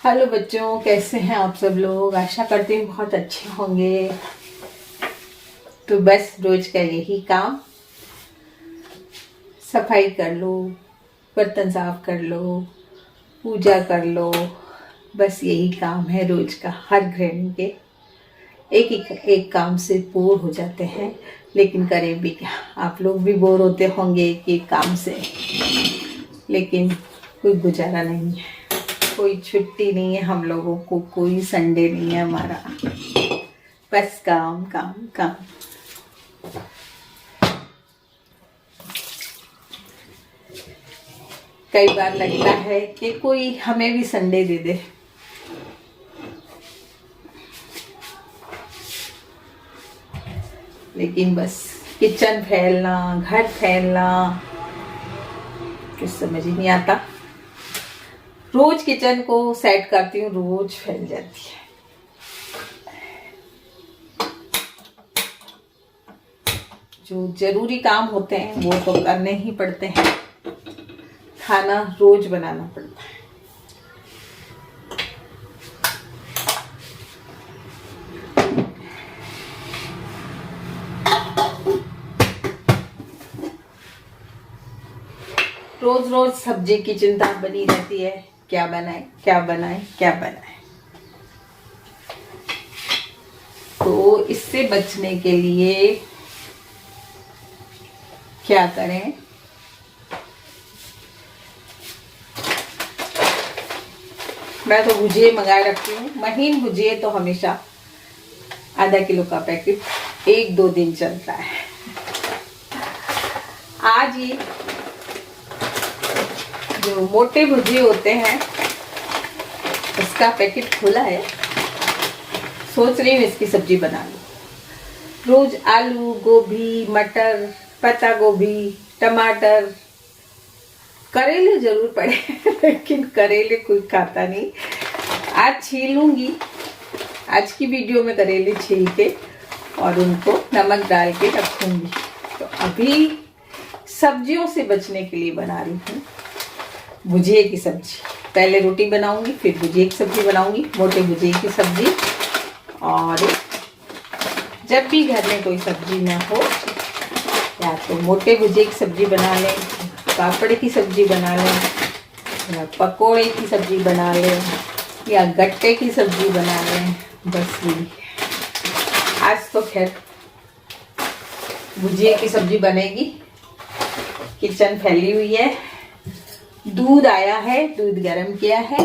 Hello बच्चों, कैसे हैं आप सब लोग। आशा करती हूँ बहुत अच्छे होंगे। तो बस रोज का यही काम, सफाई कर लो, बर्तन साफ कर लो, पूजा कर लो। बस यही काम है रोज का, हर गृहिणी के। एक काम से बोर हो जाते हैं, लेकिन करें भी क्या। आप लोग भी बोर होते होंगे एक एक काम से, लेकिन कोई गुजारा नहीं है। कोई छुट्टी नहीं है हम लोगों को, कोई संडे नहीं है हमारा। बस काम काम काम। कई बार लगता है कि कोई हमें भी संडे दे दे। लेकिन बस किचन फैलना, घर फैलना, कुछ समझ ही नहीं आता। रोज किचन को सेट करती हूँ, रोज फैल जाती है। जो जरूरी काम होते हैं वो तो करने ही पड़ते हैं। खाना रोज बनाना पड़ता है। रोज रोज सब्जी की चिंता बनी रहती है, क्या बनाए क्या बनाए क्या बनाए। तो इससे बचने के लिए क्या करें। मैं तो भुजिए मंगाए रखती हूँ। महीन भुजिए तो हमेशा आधा किलो का पैकेट 1-2 दिन चलता है। आज ये जो मोटे भुजिए होते हैं उसका पैकेट खुला है। सोच रही हूँ इसकी सब्जी बना लूं। रोज आलू, गोभी, मटर, पत्ता गोभी, टमाटर, करेले जरूर पड़े लेकिन करेले कोई खाता नहीं। आज छीलूंगी। आज की वीडियो में करेले छील के और उनको नमक डाल के रखूंगी। तो अभी सब्जियों से बचने के लिए बना रही हूँ भुजिए की सब्जी। पहले रोटी बनाऊंगी, फिर भुजिए की सब्जी बनाऊंगी, मोटे भुजिए की सब्जी। और जब भी घर में कोई सब्जी ना हो, या तो मोटे भुजिए की सब्जी बना लें, पापड़ की सब्जी बना लें, या पकोड़े की सब्जी बना लें, या गट्टे की सब्जी बना लें। बस यही। आज तो खैर भुजिए की सब्जी बनेगी। किचन फैली हुई है। दूध आया है, दूध गर्म किया है।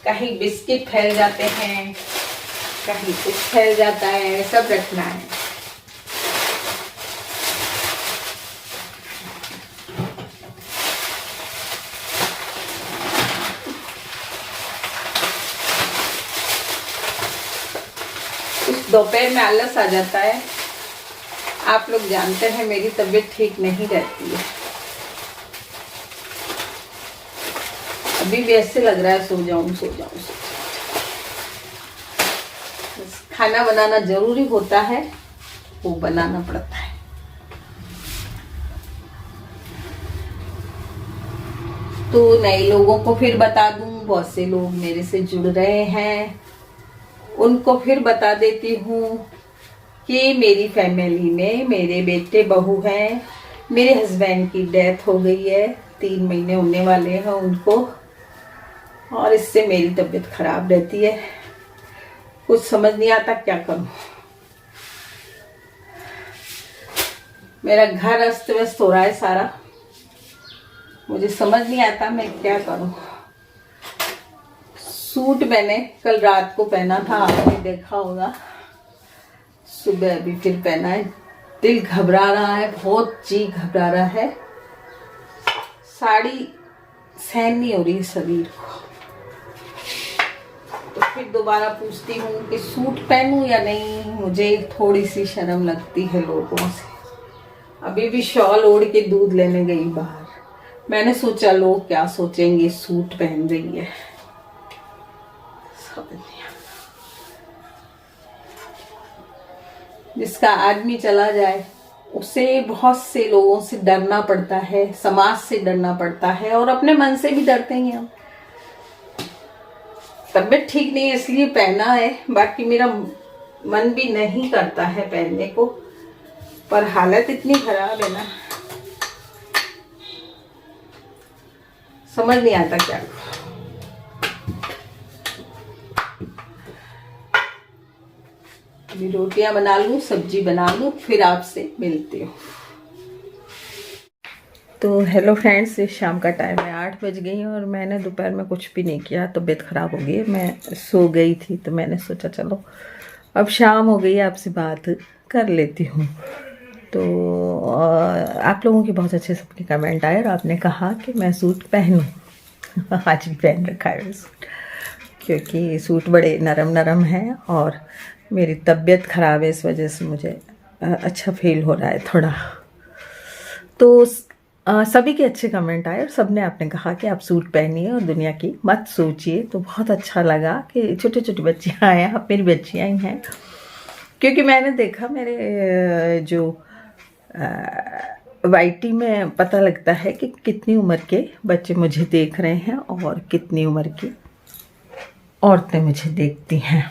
कहीं बिस्किट फैल जाते हैं, कहीं कुछ फैल जाता है, सब रखना है। कुछ दोपहर में आलस आ जाता है। आप लोग जानते हैं मेरी तबीयत ठीक नहीं रहती है। अभी भी ऐसे लग रहा है सो जाऊं सो जाऊं सो जाऊं। खाना बनाना जरूरी होता है, वो बनाना पड़ता है। तो नए लोगों को फिर बता दूं, बहुत से लोग मेरे से जुड़ रहे हैं, उनको फिर बता देती हूँ कि मेरी फैमिली में मेरे बेटे बहू हैं। मेरे हस्बैंड की डेथ हो गई है, 3 महीने होने वाले हैं उनको। और इससे मेरी तबीयत खराब रहती है। कुछ समझ नहीं आता क्या करूं। मेरा घर अस्त व्यस्त हो रहा है सारा। मुझे समझ नहीं आता मैं क्या करूं। सूट मैंने कल रात को पहना था, आपने देखा होगा। सुबह अभी फिर पहना है। दिल घबरा रहा है, बहुत जी घबरा रहा है। साड़ी सहन नहीं हो रही शरीर को। तो फिर दोबारा पूछती हूँ कि सूट पहनूं या नहीं। मुझे थोड़ी सी शर्म लगती है लोगों से। अभी भी शॉल ओढ़ के दूध लेने गई बाहर। मैंने सोचा लोग क्या सोचेंगे, सूट पहन रही है। जिसका आदमी चला जाए उसे बहुत से लोगों से डरना पड़ता है, समाज से डरना पड़ता है और अपने मन से भी डरते हैं हम। तबीयत ठीक नहीं है इसलिए पहना है, बाकी मेरा मन भी नहीं करता है पहनने को, पर हालत इतनी खराब है ना, समझ नहीं आता क्या। अभी रोटियां बना लूं, सब्जी बना लूं, फिर आपसे मिलती हूँ। तो हेलो फ्रेंड्स, ये शाम का टाइम है, 8 बज गई और मैंने दोपहर में कुछ भी नहीं किया। तबीयत ख़राब हो गई, मैं सो गई थी, तो मैंने सोचा चलो अब शाम हो गई, आपसे बात कर लेती हूँ। तो आप लोगों के बहुत अच्छे सबके कमेंट आए और आपने कहा कि मैं सूट पहनूं। आज भी पहन रखा है सूट, क्योंकि सूट बड़े नरम नरम हैं और मेरी तबीयत ख़राब है, इस वजह से मुझे अच्छा फील हो रहा है थोड़ा। तो सभी के अच्छे कमेंट आए और सब ने आपने कहा कि आप सूट पहनिए और दुनिया की मत सोचिए। तो बहुत अच्छा लगा कि छोटे छोटे बच्चियाँ हैं, आप मेरी बच्चियाँ ही हैं, क्योंकि मैंने देखा मेरे जो वाईटी में पता लगता है कि कितनी उम्र के बच्चे मुझे देख रहे हैं और कितनी उम्र की औरतें मुझे देखती हैं।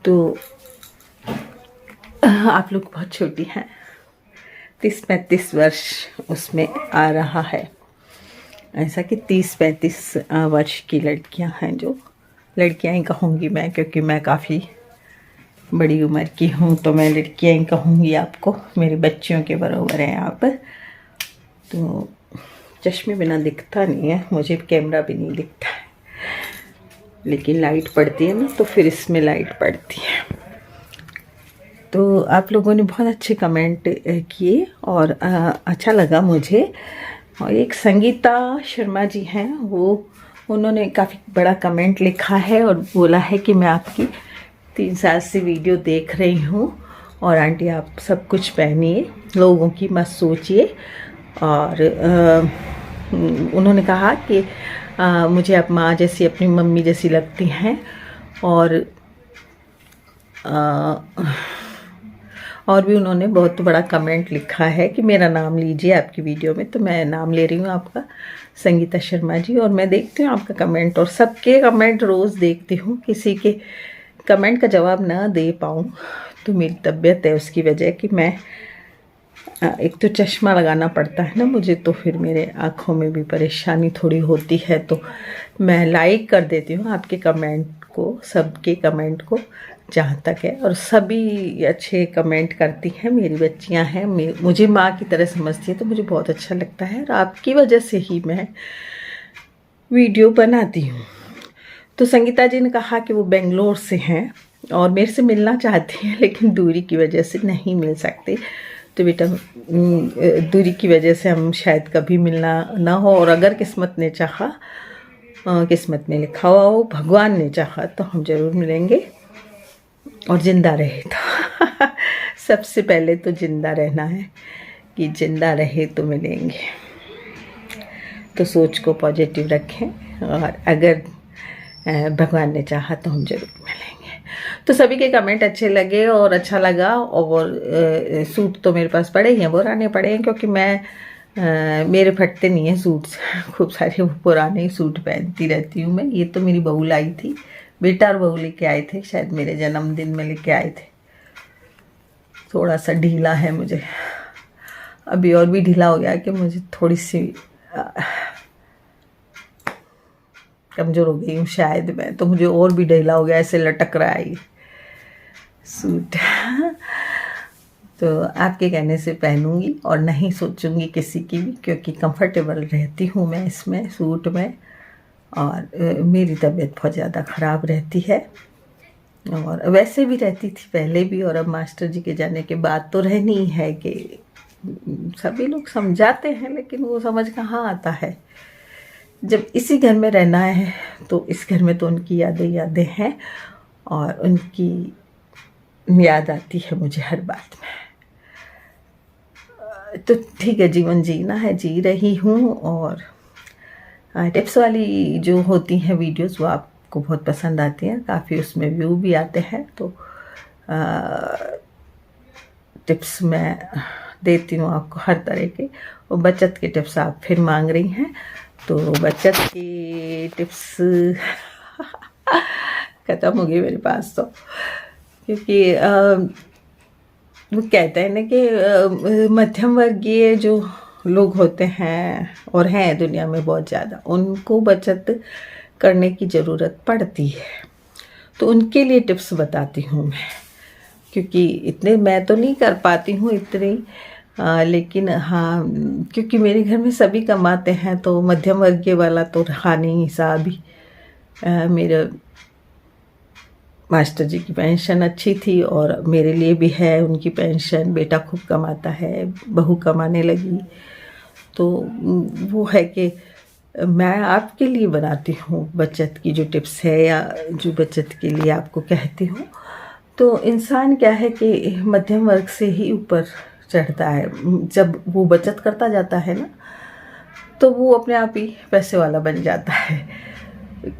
तो आप लोग बहुत छोटी हैं, 30-35 वर्ष उसमें आ रहा है, ऐसा कि 30-35 वर्ष की लड़कियां हैं, जो लड़कियां ही कहूँगी मैं, क्योंकि मैं काफ़ी बड़ी उम्र की हूँ, तो मैं लड़कियां ही कहूँगी आपको, मेरी बच्चियों के बराबर हैं आप। तो चश्मे बिना दिखता नहीं है मुझे, कैमरा भी नहीं दिखता है, लेकिन लाइट पड़ती है ना, तो फिर इसमें लाइट पड़ती है। तो आप लोगों ने बहुत अच्छे कमेंट किए और अच्छा लगा मुझे। और एक संगीता शर्मा जी हैं, उन्होंने काफ़ी बड़ा कमेंट लिखा है और बोला है कि मैं आपकी 3 साल से वीडियो देख रही हूँ और आंटी आप सब कुछ पहनिए, लोगों की मत सोचिए। और उन्होंने कहा कि मुझे आप माँ जैसी, अपनी मम्मी जैसी लगती हैं। और भी उन्होंने बहुत बड़ा कमेंट लिखा है कि मेरा नाम लीजिए आपकी वीडियो में, तो मैं नाम ले रही हूँ आपका, संगीता शर्मा जी। और मैं देखती हूँ आपका कमेंट और सबके कमेंट रोज़ देखती हूँ, किसी के कमेंट का जवाब ना दे पाऊँ तो मेरी तबीयत है उसकी वजह कि मैं एक तो चश्मा लगाना पड़ता है ना मुझे, तो फिर मेरे आँखों में भी परेशानी थोड़ी होती है। तो मैं लाइक कर देती हूँ आपके कमेंट को, सबके कमेंट को जहाँ तक है, और सभी अच्छे कमेंट करती हैं, मेरी बच्चियाँ हैं, मुझे माँ की तरह समझती है, तो मुझे बहुत अच्छा लगता है और आपकी वजह से ही मैं वीडियो बनाती हूँ। तो संगीता जी ने कहा कि वो बेंगलोर से हैं और मेरे से मिलना चाहती हैं, लेकिन दूरी की वजह से नहीं मिल सकते। तो बेटा, दूरी की वजह से हम शायद कभी मिलना ना हो, और अगर किस्मत ने चाहा, किस्मत में लिखा हुआ हो, भगवान ने चाहा, तो हम ज़रूर मिलेंगे और ज़िंदा रहे तो सबसे पहले तो ज़िंदा रहना है, कि ज़िंदा रहे तो मिलेंगे। तो सोच को पॉजिटिव रखें और अगर भगवान ने चाहा तो हम ज़रूर मिलेंगे। तो सभी के कमेंट अच्छे लगे और अच्छा लगा। और सूट तो मेरे पास पड़े ही हैं, पुराने पड़े हैं, क्योंकि मैं मेरे फटते नहीं हैं सूट, खूब सारे पुराने ही सूट पहनती रहती हूँ मैं। ये तो मेरी बहू लाई थी, बेटा और बहू लेके आए थे, शायद मेरे जन्मदिन में लेके आए थे। थोड़ा सा ढीला है मुझे, अभी और भी ढीला हो गया कि मुझे थोड़ी सी कमज़ोर हो गई हूँ शायद मैं, तो मुझे और भी ढीला हो गया, ऐसे लटक रहा है ये सूट। तो आपके कहने से पहनूंगी और नहीं सोचूंगी किसी की भी, क्योंकि कंफर्टेबल रहती हूँ मैं इसमें, सूट में। और मेरी तबीयत बहुत ज़्यादा ख़राब रहती है, और वैसे भी रहती थी पहले भी, और अब मास्टर जी के जाने के बाद तो रहनी ही है कि सभी लोग समझाते हैं, लेकिन वो समझ कहाँ आता है। जब इसी घर में रहना है तो इस घर में तो उनकी यादें हैं, और उनकी याद आती है मुझे हर बात में। तो ठीक है, जीवन जीना है, जी रही हूँ। और टिप्स वाली जो होती हैं वीडियोस, वो आपको बहुत पसंद आती हैं, काफ़ी उसमें व्यू भी आते हैं। टिप्स मैं देती हूँ आपको हर तरह के, और बचत के टिप्स आप फिर मांग रही हैं, तो बचत की टिप्स ख़त्म हो गई मेरे पास तो, क्योंकि वो कहते हैं ना कि मध्यम वर्गीय जो लोग होते हैं और हैं दुनिया में बहुत ज़्यादा, उनको बचत करने की ज़रूरत पड़ती है। तो उनके लिए टिप्स बताती हूँ मैं, क्योंकि इतने मैं तो नहीं कर पाती हूँ इतनी, लेकिन हाँ, क्योंकि मेरे घर में सभी कमाते हैं, तो मध्यम वर्गीय वाला तो रहा नहीं हिसाब ही। मेरे मास्टर जी की पेंशन अच्छी थी और मेरे लिए भी है उनकी पेंशन। बेटा खूब कमाता है, बहू कमाने लगी, तो वो है कि मैं आपके लिए बनाती हूँ बचत की जो टिप्स है, या जो बचत के लिए आपको कहती हूँ। तो इंसान क्या है कि मध्यम वर्ग से ही ऊपर चढ़ता है। जब वो बचत करता जाता है ना, तो वो अपने आप ही पैसे वाला बन जाता है।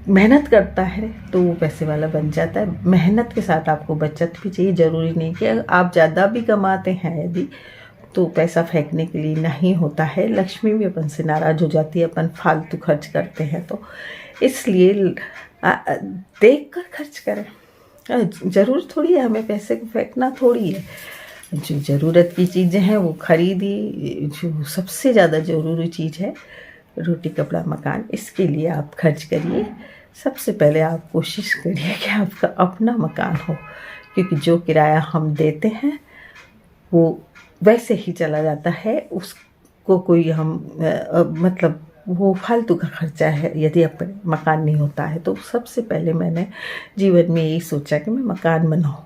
मेहनत करता है तो वो पैसे वाला बन जाता है। मेहनत के साथ आपको बचत भी चाहिए। ज़रूरी नहीं कि आप ज़्यादा भी कमाते हैं यदि, तो पैसा फेंकने के लिए नहीं होता है। लक्ष्मी भी अपन से नाराज़ हो जाती है, अपन फालतू खर्च करते हैं, तो इसलिए देख कर खर्च करें। ज़रूर थोड़ी है हमें पैसे को फेंकना, थोड़ी है। जो ज़रूरत की चीज़ें हैं वो खरीदी। जो सबसे ज़्यादा ज़रूरी चीज़ है, रोटी कपड़ा मकान, इसके लिए आप खर्च करिए। सबसे पहले आप कोशिश करिए कि आपका अपना मकान हो, क्योंकि जो किराया हम देते हैं वो वैसे ही चला जाता है। उसको कोई हम मतलब वो फालतू का खर्चा है। यदि अपने मकान नहीं होता है, तो सबसे पहले मैंने जीवन में यही सोचा कि मैं मकान बनाऊँ।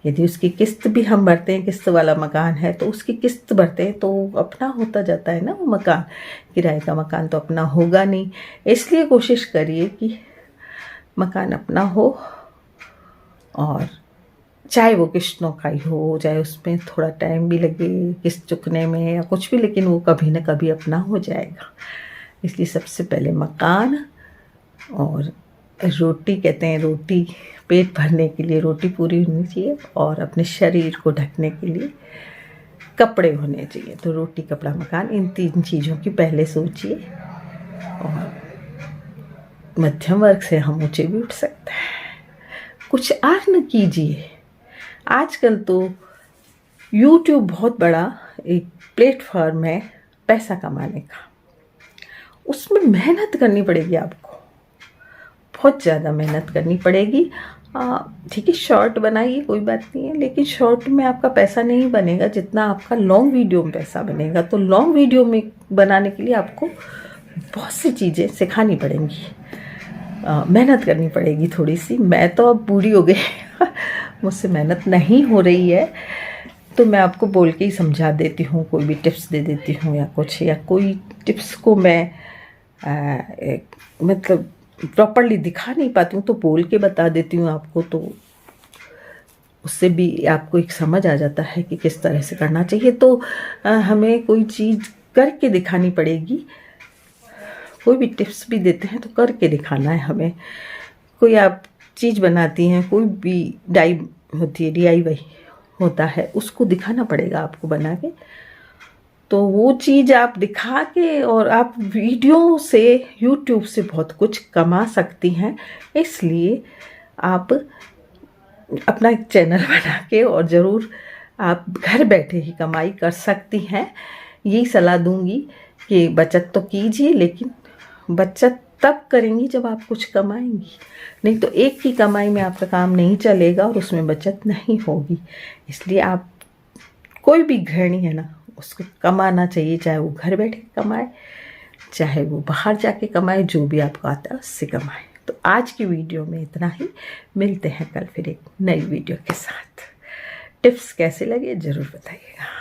यदि उसकी किस्त भी हम भरते हैं, किस्त वाला मकान है, तो उसकी किस्त भरते हैं तो अपना होता जाता है ना वो मकान। किराए का मकान तो अपना होगा नहीं। इसलिए कोशिश करिए कि मकान अपना हो, और चाहे वो किस्तों का ही हो, चाहे उसमें थोड़ा टाइम भी लगे किस्त चुकने में या कुछ भी, लेकिन वो कभी ना कभी अपना हो जाएगा। इसलिए सबसे पहले मकान, और रोटी, कहते हैं रोटी पेट भरने के लिए रोटी पूरी होनी चाहिए, और अपने शरीर को ढकने के लिए कपड़े होने चाहिए। तो रोटी कपड़ा मकान, इन 3 चीज़ों की पहले सोचिए, और मध्यम वर्ग से हम ऊंचे भी उठ सकते हैं। कुछ अर्न कीजिए। आजकल तो YouTube बहुत बड़ा एक प्लेटफॉर्म है पैसा कमाने का। उसमें मेहनत करनी पड़ेगी आपको, बहुत ज़्यादा मेहनत करनी पड़ेगी। ठीक है, शॉर्ट बनाइए, कोई बात नहीं है, लेकिन शॉर्ट में आपका पैसा नहीं बनेगा जितना आपका लॉन्ग वीडियो में पैसा बनेगा। तो लॉन्ग वीडियो में बनाने के लिए आपको बहुत सी चीज़ें सिखानी पड़ेंगी, मेहनत करनी पड़ेगी थोड़ी सी। मैं तो अब बूढ़ी हो गई मुझसे मेहनत नहीं हो रही है, तो मैं आपको बोल के ही समझा देती हूँ, कोई भी टिप्स दे देती हूँ या कुछ, या कोई टिप्स को मैं मतलब प्रॉपर्ली दिखा नहीं पाती हूँ, तो बोल के बता देती हूँ आपको। तो उससे भी आपको एक समझ आ जाता है कि किस तरह से करना चाहिए। तो हमें कोई चीज़ करके दिखानी पड़ेगी। कोई भी टिप्स भी देते हैं तो करके दिखाना है हमें। कोई आप चीज़ बनाती हैं, कोई भी डाई होती है, DIY होता है, उसको दिखाना पड़ेगा आपको बना के। तो वो चीज़ आप दिखा के, और आप वीडियो से, YouTube से बहुत कुछ कमा सकती हैं। इसलिए आप अपना एक चैनल बना के, और ज़रूर आप घर बैठे ही कमाई कर सकती हैं। यही सलाह दूंगी कि बचत तो कीजिए, लेकिन बचत तब करेंगी जब आप कुछ कमाएंगी। नहीं तो एक की कमाई में आपका काम नहीं चलेगा और उसमें बचत नहीं होगी। इसलिए आप, कोई भी गृहिणी है ना, उसको कमाना चाहिए, चाहे वो घर बैठे कमाए, चाहे वो बाहर जाके कमाए, जो भी आपको आता है उससे कमाए। तो आज की वीडियो में इतना ही। मिलते हैं कल फिर एक नई वीडियो के साथ। टिप्स कैसे लगे ज़रूर बताइएगा।